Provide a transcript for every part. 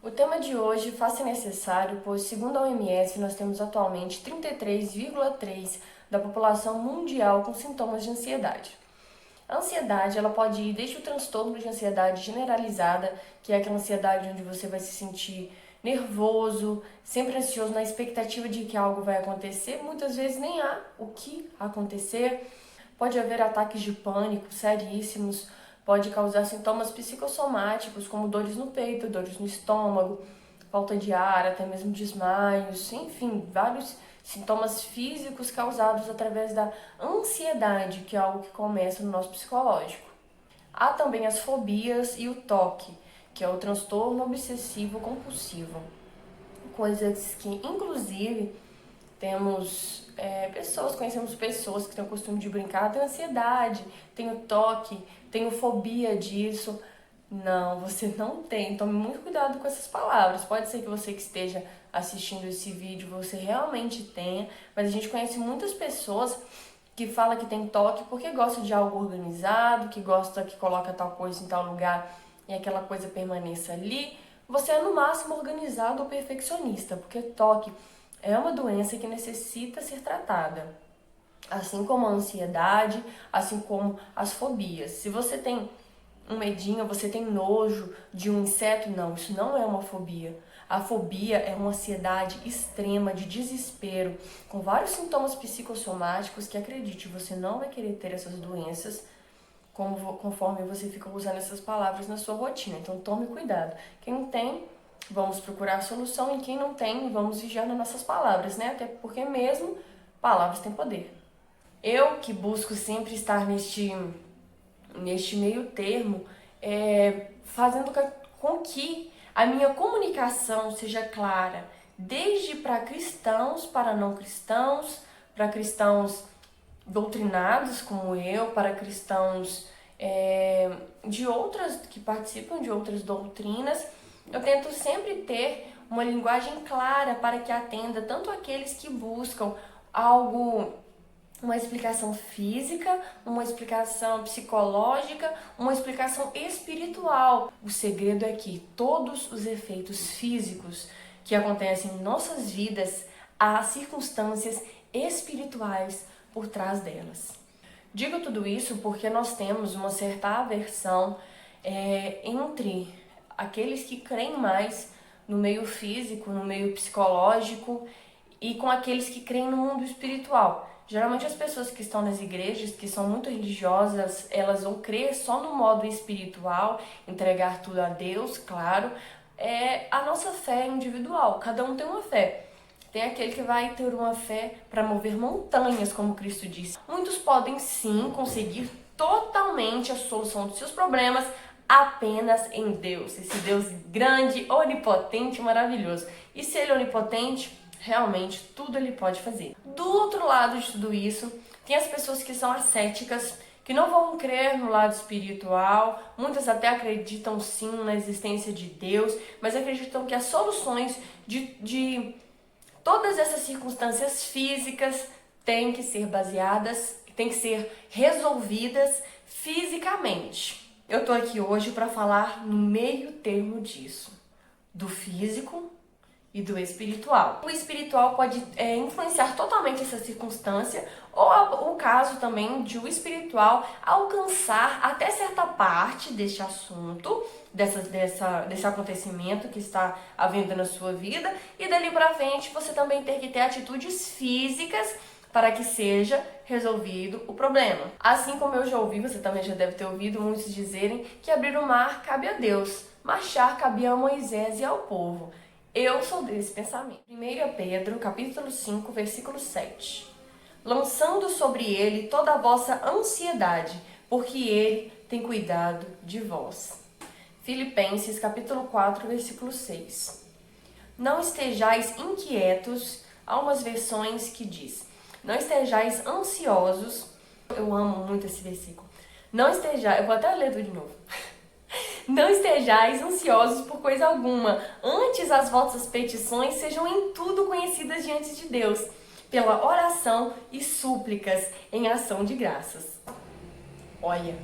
O tema de hoje faz-se necessário, pois, segundo a OMS, nós temos atualmente 33,3% da população mundial com sintomas de ansiedade. A ansiedade, ela pode ir desde o transtorno de ansiedade generalizada, que é aquela ansiedade onde você vai se sentir nervoso, sempre ansioso na expectativa de que algo vai acontecer, muitas vezes nem há o que acontecer. Pode haver ataques de pânico seríssimos, pode causar sintomas psicossomáticos como dores no peito, dores no estômago, falta de ar, até mesmo desmaios, enfim, vários sintomas físicos causados através da ansiedade, que é algo que começa no nosso psicológico. Há também as fobias e o TOC, que é o transtorno obsessivo compulsivo, coisas que, inclusive, conhecemos pessoas que têm o costume de brincar, tem ansiedade, tem o TOC, tem fobia disso. Não, você não tem. Tome muito cuidado com essas palavras. Pode ser que você que esteja assistindo esse vídeo, você realmente tenha, mas a gente conhece muitas pessoas que falam que tem TOC porque gosta de algo organizado, que gosta que coloca tal coisa em tal lugar e aquela coisa permaneça ali. Você é no máximo organizado ou perfeccionista, porque TOC é uma doença que necessita ser tratada, assim como a ansiedade, assim como as fobias. Se você tem um medinho, você tem nojo de um inseto, não, isso não é uma fobia. A fobia é uma ansiedade extrema, de desespero, com vários sintomas psicossomáticos que, acredite, você não vai querer ter essas doenças conforme você fica usando essas palavras na sua rotina. Então tome cuidado. Quem tem, vamos procurar a solução, e quem não tem, vamos vigiar nas nossas palavras, né? Até porque mesmo palavras têm poder. Eu que busco sempre estar neste meio termo, fazendo com que a minha comunicação seja clara, desde para cristãos, para não cristãos, para cristãos doutrinados como eu, para cristãos que participam de outras doutrinas. Eu tento sempre ter uma linguagem clara para que atenda tanto aqueles que buscam uma explicação física, uma explicação psicológica, uma explicação espiritual. O segredo é que todos os efeitos físicos que acontecem em nossas vidas, há circunstâncias espirituais por trás delas. Digo tudo isso porque nós temos uma certa aversão entre aqueles que creem mais no meio físico, no meio psicológico, e com aqueles que creem no mundo espiritual. Geralmente as pessoas que estão nas igrejas, que são muito religiosas, elas vão crer só no modo espiritual, entregar tudo a Deus, claro. A nossa fé é individual, cada um tem uma fé. Tem aquele que vai ter uma fé para mover montanhas, como Cristo disse. Muitos podem sim conseguir totalmente a solução dos seus problemas apenas em Deus. Esse Deus grande, onipotente, maravilhoso. E se ele é onipotente, realmente tudo ele pode fazer. Do outro lado de tudo isso, tem as pessoas que são ascéticas, que não vão crer no lado espiritual. Muitas até acreditam sim na existência de Deus, mas acreditam que as soluções de todas essas circunstâncias físicas têm que ser baseadas, têm que ser resolvidas fisicamente. Eu tô aqui hoje para falar no meio termo disso, do físico e do espiritual. O espiritual pode influenciar totalmente essa circunstância, ou o caso também de o espiritual alcançar até certa parte deste assunto, desse acontecimento que está havendo na sua vida, e dali para frente você também ter que ter atitudes físicas para que seja resolvido o problema. Assim como eu já ouvi, você também já deve ter ouvido muitos dizerem que abrir o mar cabe a Deus, marchar cabia a Moisés e ao povo. Eu sou desse pensamento. 1 Pedro, capítulo 5, versículo 7. Lançando sobre ele toda a vossa ansiedade, porque ele tem cuidado de vós. Filipenses, capítulo 4, versículo 6. Não estejais inquietos, há umas versões que diz, não estejais ansiosos. Eu amo muito esse versículo. Eu vou até ler tudo de novo. Não estejais ansiosos por coisa alguma, antes as vossas petições sejam em tudo conhecidas diante de Deus, pela oração e súplicas em ação de graças. Olha,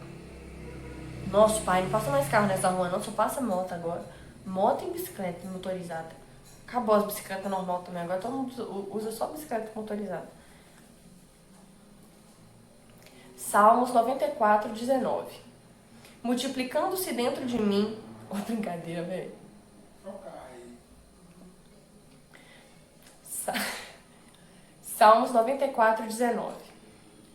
Nossa, pai, não passa mais carro nessa rua não, só passa moto agora. Moto e bicicleta motorizada. Acabou as bicicletas normal também, agora todo mundo usa só bicicleta motorizada. Salmos 94, 19. Multiplicando-se dentro de mim... Ó, brincadeira, velho. Salmos 94, 19.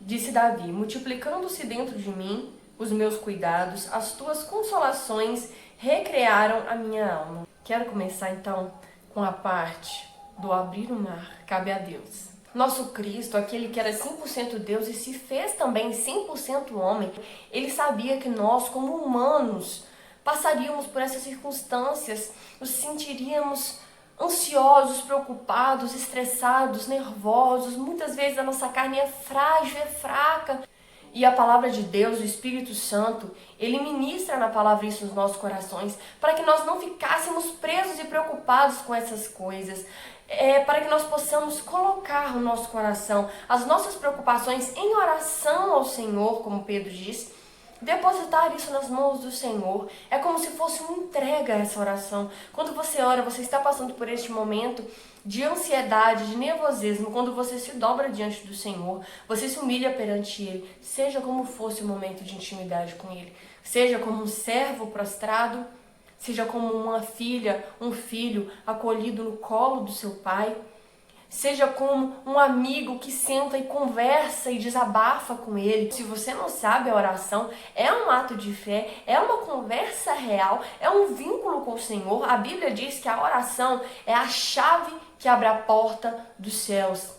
Disse Davi, multiplicando-se dentro de mim os meus cuidados, as tuas consolações recrearam a minha alma. Quero começar então com a parte do abrir o mar, cabe a Deus. Nosso Cristo, aquele que era 100% Deus e se fez também 100% homem, ele sabia que nós, como humanos, passaríamos por essas circunstâncias, nos sentiríamos ansiosos, preocupados, estressados, nervosos. Muitas vezes a nossa carne é frágil, é fraca. E a palavra de Deus, o Espírito Santo, ele ministra na palavra isso nos nossos corações, para que nós não ficássemos presos e preocupados com essas coisas. Para que nós possamos colocar o nosso coração, as nossas preocupações em oração ao Senhor, como Pedro diz, depositar isso nas mãos do Senhor. É como se fosse uma entrega essa oração. Quando você ora, você está passando por este momento de ansiedade, de nervosismo, quando você se dobra diante do Senhor, você se humilha perante Ele, seja como fosse o momento de intimidade com Ele, seja como um servo prostrado, seja como uma filha, um filho acolhido no colo do seu pai, seja como um amigo que senta e conversa e desabafa com ele. Se você não sabe, a oração é um ato de fé, é uma conversa real, é um vínculo com o Senhor. A Bíblia diz que a oração é a chave que abre a porta dos céus.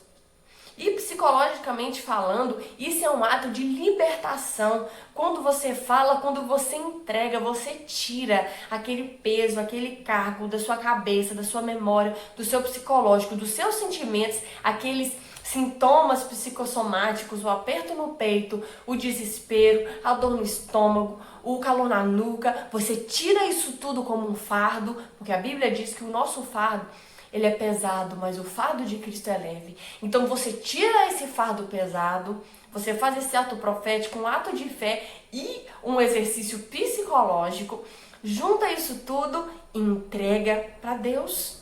E psicologicamente falando, isso é um ato de libertação. Quando você fala, quando você entrega, você tira aquele peso, aquele cargo da sua cabeça, da sua memória, do seu psicológico, dos seus sentimentos, aqueles sintomas psicossomáticos, o aperto no peito, o desespero, a dor no estômago, o calor na nuca. Você tira isso tudo como um fardo, porque a Bíblia diz que o nosso fardo, ele é pesado, mas o fardo de Cristo é leve. Então você tira esse fardo pesado, você faz esse ato profético, um ato de fé e um exercício psicológico, junta isso tudo e entrega para Deus,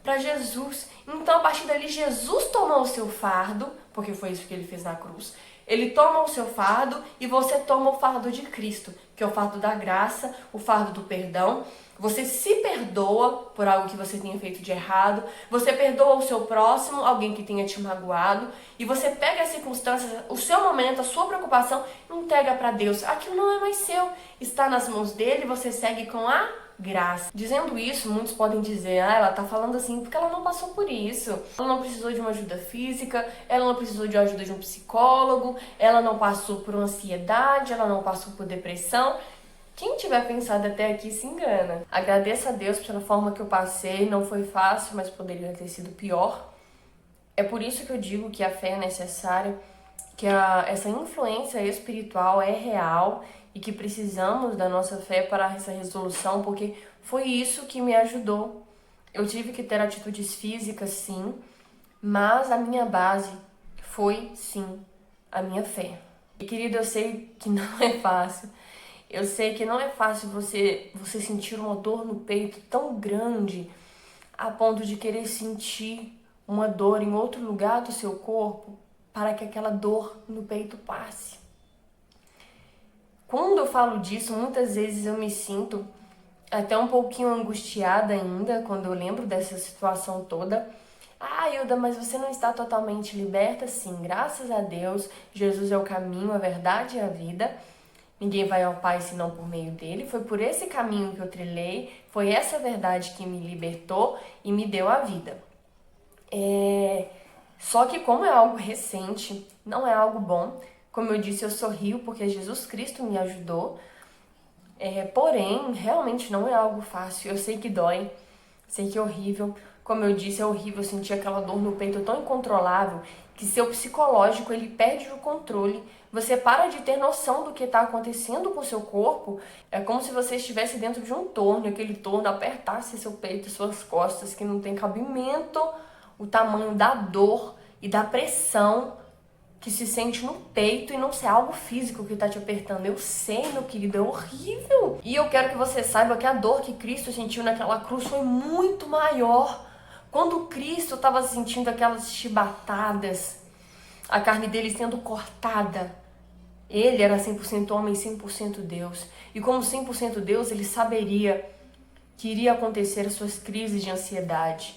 para Jesus. Então a partir dali Jesus tomou o seu fardo, porque foi isso que ele fez na cruz. Ele toma o seu fardo e você toma o fardo de Cristo, que é o fardo da graça, o fardo do perdão. Você se perdoa por algo que você tenha feito de errado, você perdoa o seu próximo, alguém que tenha te magoado, e você pega as circunstâncias, o seu momento, a sua preocupação, e entrega para Deus. Aquilo não é mais seu, está nas mãos dele, você segue com a graça. Dizendo isso, muitos podem dizer, ela tá falando assim porque ela não passou por isso. Ela não precisou de uma ajuda física, ela não precisou de ajuda de um psicólogo, ela não passou por ansiedade, ela não passou por depressão. Quem tiver pensado até aqui se engana. Agradeço a Deus pela forma que eu passei, não foi fácil, mas poderia ter sido pior. É por isso que eu digo que a fé é necessária, que essa influência espiritual é real e que precisamos da nossa fé para essa resolução, porque foi isso que me ajudou. Eu tive que ter atitudes físicas, sim, mas a minha base foi, sim, a minha fé. E, querido, eu sei que não é fácil. Eu sei que não é fácil você sentir uma dor no peito tão grande a ponto de querer sentir uma dor em outro lugar do seu corpo para que aquela dor no peito passe. Quando eu falo disso, muitas vezes eu me sinto até um pouquinho angustiada ainda quando eu lembro dessa situação toda. Hilda, mas você não está totalmente liberta? Sim, graças a Deus, Jesus é o caminho, a verdade e a vida. Ninguém vai ao Pai senão por meio dele. Foi por esse caminho que eu trilhei, foi essa verdade que me libertou e me deu a vida. Só que como é algo recente, não é algo bom. Como eu disse, eu sorrio porque Jesus Cristo me ajudou. Porém, realmente não é algo fácil. Eu sei que dói, sei que é horrível. Como eu disse, é horrível sentir aquela dor no peito tão incontrolável que seu psicológico ele perde o controle. Você para de ter noção do que está acontecendo com o seu corpo. É como se você estivesse dentro de um torno, e aquele torno apertasse seu peito e suas costas, que não tem cabimento o tamanho da dor e da pressão que se sente no peito e não ser algo físico que tá te apertando. Eu sei, meu querido, é horrível. E eu quero que você saiba que a dor que Cristo sentiu naquela cruz foi muito maior. Quando Cristo estava sentindo aquelas chibatadas, a carne dele sendo cortada, ele era 100% homem e 100% Deus. E como 100% Deus, ele saberia que iria acontecer as suas crises de ansiedade.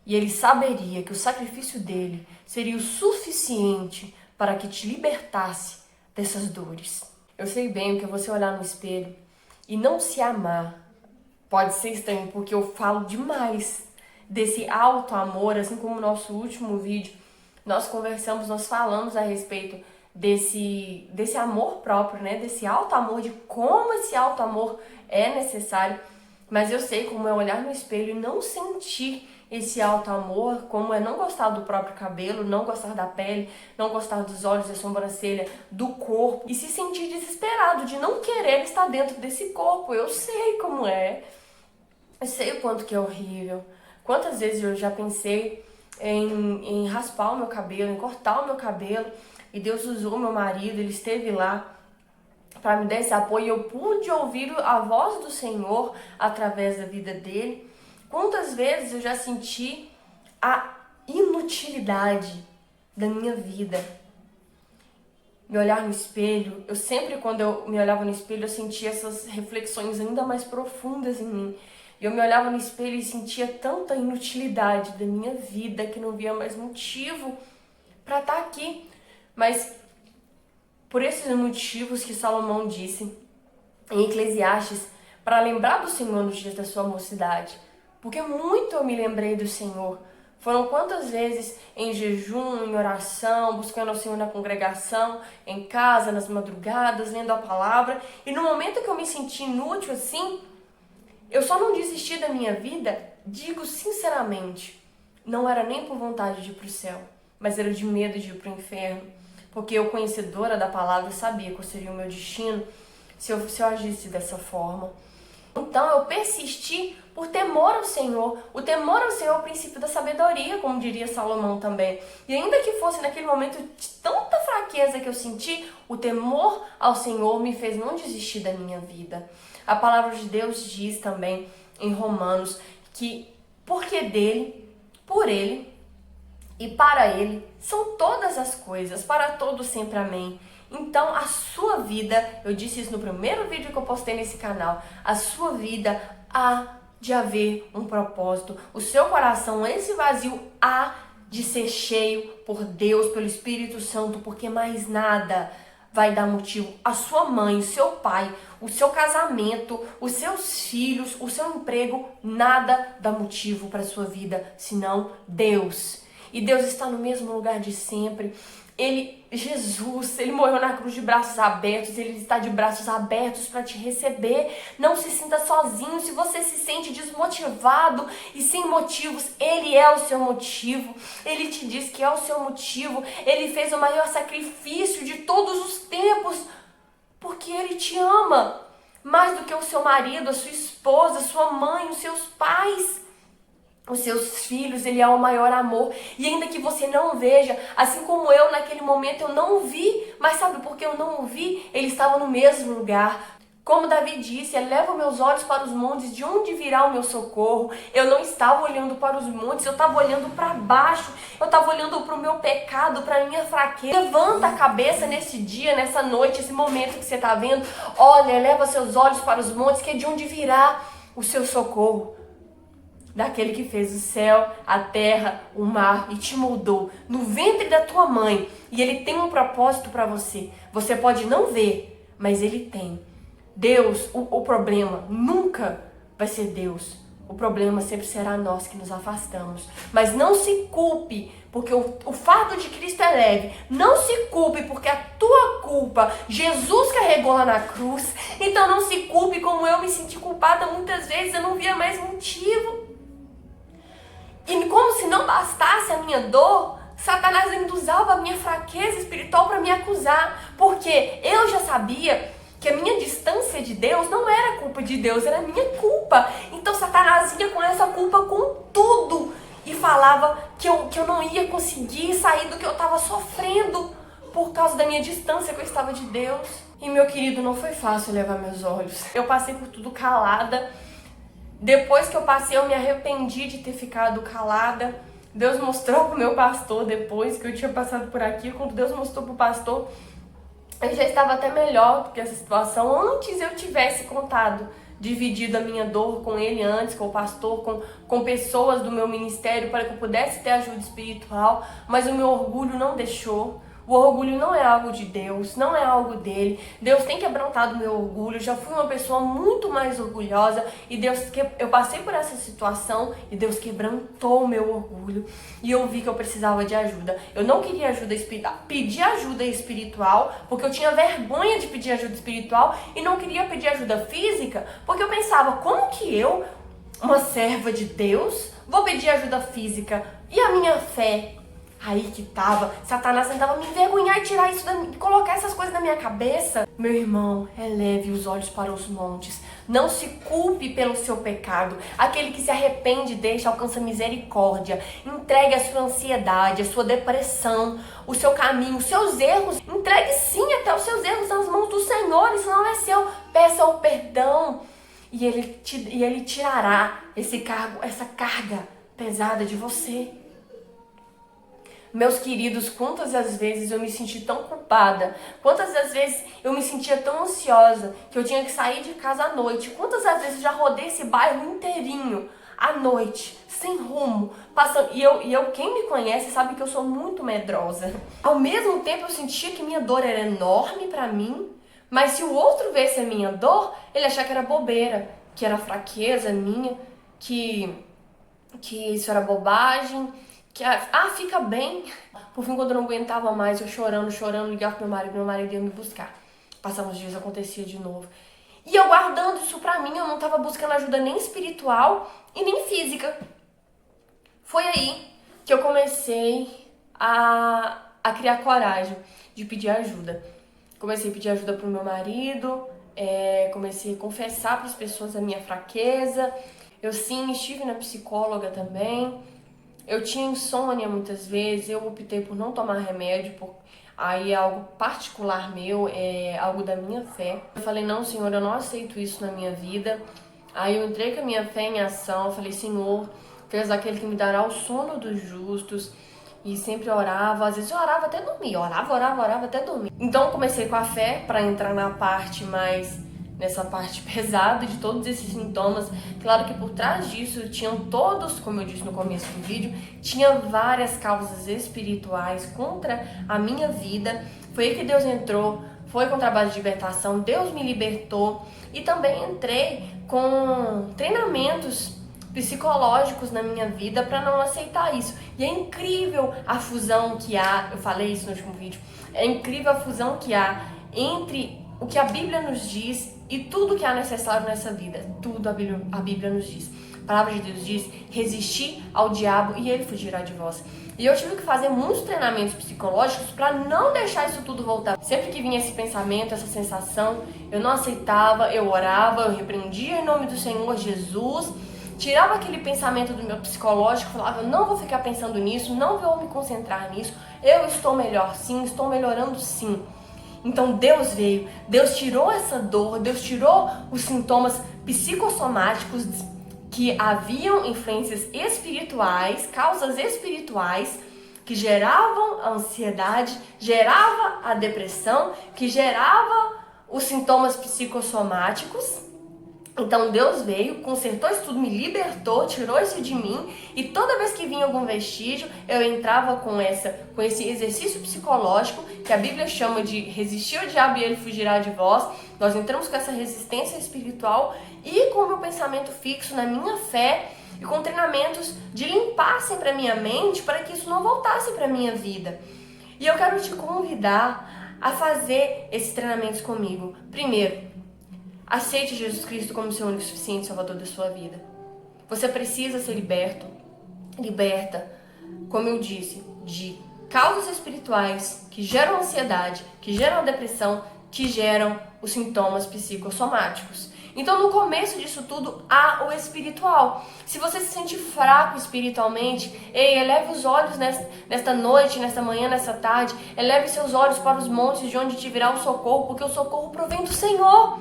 E ele saberia que o sacrifício dele seria o suficiente para que te libertasse dessas dores. Eu sei bem que você olhar no espelho e não se amar pode ser estranho, porque eu falo demais desse alto amor, assim como no nosso último vídeo, nós conversamos, nós falamos a respeito desse amor próprio, né? Desse alto amor, de como esse alto amor é necessário. Mas eu sei como é olhar no espelho e não sentir esse alto amor, como é não gostar do próprio cabelo, não gostar da pele, não gostar dos olhos, da sobrancelha, do corpo e se sentir desesperado de não querer estar dentro desse corpo. Eu sei como é. Eu sei o quanto que é horrível. Quantas vezes eu já pensei em raspar o meu cabelo, em cortar o meu cabelo, e Deus usou meu marido, ele esteve lá para me dar esse apoio, e eu pude ouvir a voz do Senhor através da vida dele. Quantas vezes eu já senti a inutilidade da minha vida. Me olhar no espelho, eu sempre, quando eu me olhava no espelho, eu sentia essas reflexões ainda mais profundas em mim. E eu me olhava no espelho e sentia tanta inutilidade da minha vida que não via mais motivo para estar aqui. Mas por esses motivos que Salomão disse em Eclesiastes, para lembrar do Senhor nos dias da sua mocidade. Porque muito eu me lembrei do Senhor. Foram quantas vezes em jejum, em oração, buscando o Senhor na congregação, em casa, nas madrugadas, lendo a palavra. E no momento que eu me senti inútil assim, eu só não desisti da minha vida, digo sinceramente, não era nem por vontade de ir para o céu, mas era de medo de ir para o inferno. Porque eu, conhecedora da palavra, sabia qual seria o meu destino se eu agisse dessa forma. Então eu persisti por temor ao Senhor. O temor ao Senhor é o princípio da sabedoria, como diria Salomão também. E ainda que fosse naquele momento de tanta fraqueza que eu senti, o temor ao Senhor me fez não desistir da minha vida. A palavra de Deus diz também em Romanos que porque dele, por ele e para ele são todas as coisas, para todos sempre amém. Então a sua vida, eu disse isso no primeiro vídeo que eu postei nesse canal, a sua vida há de haver um propósito. O seu coração, esse vazio, há de ser cheio por Deus, pelo Espírito Santo, porque mais nada vai dar motivo. A sua mãe, o seu pai, o seu casamento, os seus filhos, o seu emprego, nada dá motivo para a sua vida, senão Deus. E Deus está no mesmo lugar de sempre. Jesus, ele morreu na cruz de braços abertos, ele está de braços abertos para te receber. Não se sinta sozinho. Se você se sente desmotivado e sem motivos, ele é o seu motivo. Ele te diz que é o seu motivo. Ele fez o maior sacrifício de todos os tempos, porque ele te ama mais do que o seu marido, a sua esposa, a sua mãe, os seus pais. Os seus filhos, ele é o maior amor. E ainda que você não veja, assim como eu naquele momento eu não o vi, mas sabe por que eu não o vi? Ele estava no mesmo lugar. Como Davi disse, eleva meus olhos para os montes, de onde virá o meu socorro? Eu não estava olhando para os montes, eu estava olhando para baixo, eu estava olhando para o meu pecado, para a minha fraqueza. Levanta a cabeça nesse dia, nessa noite, esse momento que você está vendo. Olha, eleva seus olhos para os montes, que é de onde virá o seu socorro. Daquele que fez o céu, a terra, o mar e te moldou no ventre da tua mãe. E ele tem um propósito para você. Você pode não ver, mas ele tem. Deus, o problema nunca vai ser Deus. O problema sempre será nós que nos afastamos. Mas não se culpe, porque o fardo de Cristo é leve. Não se culpe, porque a tua culpa Jesus carregou lá na cruz. Então não se culpe como eu me senti culpada muitas vezes. Eu não via mais motivo. E como se não bastasse a minha dor, Satanás ainda usava a minha fraqueza espiritual para me acusar. Porque eu já sabia que a minha distância de Deus não era culpa de Deus, era minha culpa. Então Satanás ia com essa culpa com tudo e falava que eu não ia conseguir sair do que eu estava sofrendo. por causa da minha distância que eu estava de Deus. E, meu querido, não foi fácil levar meus olhos. Eu passei por tudo calada. Depois que eu passei, eu me arrependi de ter ficado calada. Deus mostrou pro meu pastor depois que eu tinha passado por aqui. Quando Deus mostrou pro pastor, eu já estava até melhor do que essa situação. Antes eu tivesse contado, dividido a minha dor com ele antes, com o pastor, com pessoas do meu ministério, para que eu pudesse ter ajuda espiritual. Mas o meu orgulho não deixou. O orgulho não é algo de Deus, não é algo dele. Deus tem quebrantado meu orgulho. Eu já fui uma pessoa muito mais orgulhosa e eu passei por essa situação e Deus quebrantou o meu orgulho. E eu vi que eu precisava de ajuda. Eu não queria ajuda espiritual, pedir ajuda espiritual, porque eu tinha vergonha de pedir ajuda espiritual e não queria pedir ajuda física, porque eu pensava, como que eu, uma serva de Deus, vou pedir ajuda física? E a minha fé? Aí que tava, Satanás tentava me envergonhar e tirar isso colocar essas coisas na minha cabeça. Meu irmão, eleve os olhos para os montes. Não se culpe pelo seu pecado. Aquele que se arrepende deixa, alcança misericórdia. Entregue a sua ansiedade, a sua depressão, o seu caminho, os seus erros. Entregue sim até os seus erros nas mãos do Senhor. Isso não é seu. Peça o perdão. E ele tirará essa carga pesada de você. Meus queridos, quantas das vezes eu me senti tão culpada, quantas das vezes eu me sentia tão ansiosa que eu tinha que sair de casa à noite, quantas das vezes eu já rodei esse bairro inteirinho à noite, sem rumo, passando. Quem me conhece sabe que eu sou muito medrosa. Ao mesmo tempo eu sentia que minha dor era enorme pra mim, mas se o outro visse a minha dor, ele achava que era bobeira, que era fraqueza minha, que isso era bobagem. Fica bem. Por fim, quando eu não aguentava mais, eu chorando, ligava pro meu marido ia me buscar. Passavam uns dias, acontecia de novo. E eu guardando isso pra mim, eu não tava buscando ajuda nem espiritual e nem física. Foi aí que eu comecei a criar coragem de pedir ajuda. Comecei a pedir ajuda pro meu marido, comecei a confessar pras pessoas a minha fraqueza. Eu sim, estive na psicóloga também. Eu tinha insônia muitas vezes, eu optei por não tomar remédio, aí é algo particular meu, é algo da minha fé. Eu falei, não, Senhor, eu não aceito isso na minha vida. Aí eu entrei com a minha fé em ação, eu falei, Senhor, tu és aquele que me dará o sono dos justos. E sempre orava, às vezes eu orava até dormir, orava até dormir. Então eu comecei com a fé para entrar nessa parte pesada de todos esses sintomas. Claro que por trás disso tinham todos, como eu disse no começo do vídeo, tinha várias causas espirituais contra a minha vida. Foi aí que Deus entrou, foi com o trabalho de libertação, Deus me libertou. E também entrei com treinamentos psicológicos na minha vida para não aceitar isso. E é incrível a fusão que há, eu falei isso no último vídeo, é incrível a fusão que há entre o que a Bíblia nos diz e tudo que há necessário nessa vida. Tudo a Bíblia nos diz. A palavra de Deus diz, resistir ao diabo e ele fugirá de vós. E eu tive que fazer muitos treinamentos psicológicos para não deixar isso tudo voltar. Sempre que vinha esse pensamento, essa sensação, eu não aceitava, eu orava, eu repreendia em nome do Senhor Jesus, tirava aquele pensamento do meu psicológico, falava, eu não vou ficar pensando nisso, não vou me concentrar nisso, eu estou melhor sim, estou melhorando sim. Então Deus veio, Deus tirou essa dor, Deus tirou os sintomas psicossomáticos que haviam influências espirituais, causas espirituais que geravam a ansiedade, gerava a depressão, que gerava os sintomas psicossomáticos. Então Deus veio, consertou isso tudo, me libertou, tirou isso de mim, e toda vez que vinha algum vestígio, eu entrava com esse exercício psicológico, que a Bíblia chama de resistir ao diabo e ele fugirá de vós. Nós entramos com essa resistência espiritual e com o meu pensamento fixo na minha fé e com treinamentos de limpar sempre a minha mente para que isso não voltasse para a minha vida. E eu quero te convidar a fazer esses treinamentos comigo. Primeiro, aceite Jesus Cristo como seu único e suficiente Salvador da sua vida. Você precisa ser liberta, como eu disse, de causas espirituais que geram ansiedade, que geram depressão, que geram os sintomas psicossomáticos. Então, no começo disso tudo, há o espiritual. Se você se sente fraco espiritualmente, eleve os olhos nesta noite, nesta manhã, nesta tarde. Eleve seus olhos para os montes de onde te virá o socorro, porque o socorro provém do Senhor.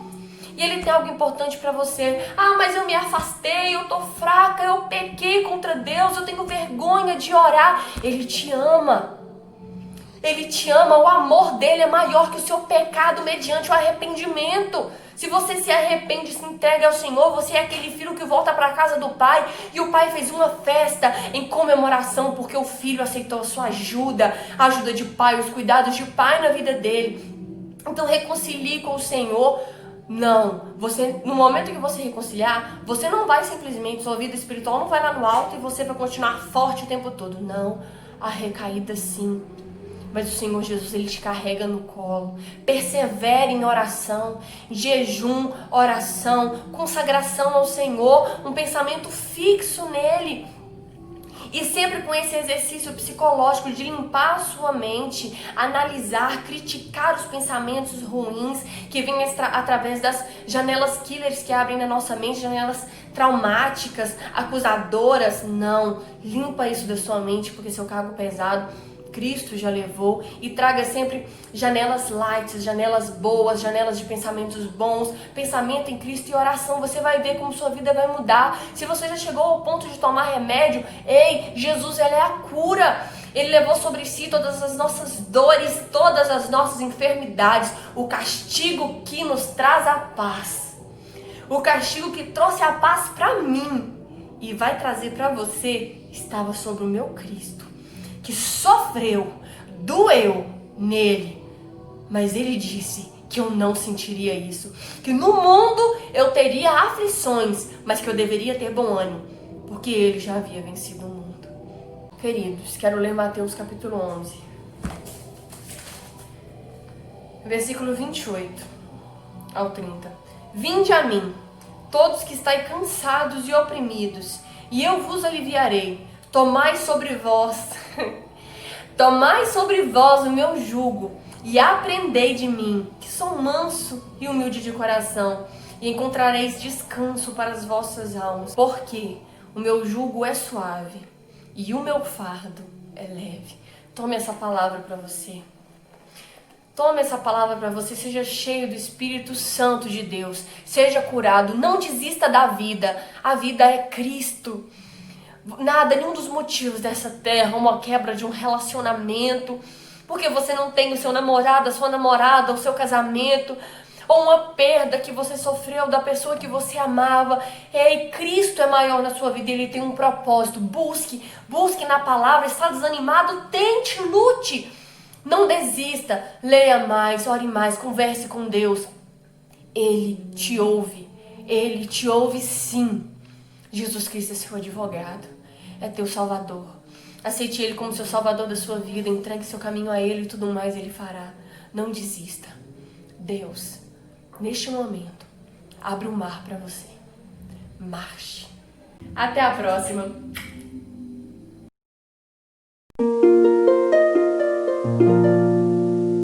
E Ele tem algo importante para você. Ah, mas eu me afastei, eu tô fraca, eu pequei contra Deus, eu tenho vergonha de orar. Ele te ama. Ele te ama, o amor dele é maior que o seu pecado mediante o arrependimento. Se você se arrepende e se entrega ao Senhor, você é aquele filho que volta para a casa do pai e o pai fez uma festa em comemoração porque o filho aceitou a sua ajuda, a ajuda de pai, os cuidados de pai na vida dele. Então reconcilie com o Senhor. Não, no momento que você reconciliar, você não vai simplesmente, sua vida espiritual não vai lá no alto e você vai continuar forte o tempo todo. Não, a recaída sim. Mas o Senhor Jesus, Ele te carrega no colo. Persevere em oração, jejum, oração, consagração ao Senhor, um pensamento fixo nele. E sempre com esse exercício psicológico de limpar a sua mente, analisar, criticar os pensamentos ruins que vêm através das janelas killers que abrem na nossa mente, janelas traumáticas, acusadoras. Não, limpa isso da sua mente, porque seu cargo pesado Cristo já levou, e traga sempre janelas light, janelas boas, janelas de pensamentos bons, pensamento em Cristo e oração. Você vai ver como sua vida vai mudar. Se você já chegou ao ponto de tomar remédio, Jesus, Ele é a cura. Ele levou sobre si todas as nossas dores, todas as nossas enfermidades, o castigo que nos traz a paz. O castigo que trouxe a paz para mim e vai trazer para você estava sobre o meu Cristo, que sofreu, doeu nele, mas ele disse que eu não sentiria isso, que no mundo eu teria aflições, mas que eu deveria ter bom ânimo, porque ele já havia vencido o mundo. Queridos, quero ler Mateus capítulo 11, versículo 28 ao 30. Vinde a mim, todos que estáis cansados e oprimidos, e eu vos aliviarei. Tomai sobre vós o meu jugo e aprendei de mim, que sou manso e humilde de coração, e encontrareis descanso para as vossas almas, porque o meu jugo é suave e o meu fardo é leve. Tome essa palavra para você. Tome essa palavra para você, seja cheio do Espírito Santo de Deus, seja curado, não desista da vida, a vida é Cristo. Nada, nenhum dos motivos dessa terra, uma quebra de um relacionamento, porque você não tem o seu namorado, a sua namorada, o seu casamento, ou uma perda que você sofreu da pessoa que você amava. Cristo é maior na sua vida, Ele tem um propósito. Busque na palavra. Está desanimado? Tente, lute. Não desista, leia mais, ore mais, converse com Deus. Ele te ouve sim. Jesus Cristo é seu advogado, é teu Salvador. Aceite Ele como seu Salvador da sua vida, entregue seu caminho a Ele e tudo mais Ele fará. Não desista. Deus, neste momento, abre o mar para você. Marche. Até a próxima.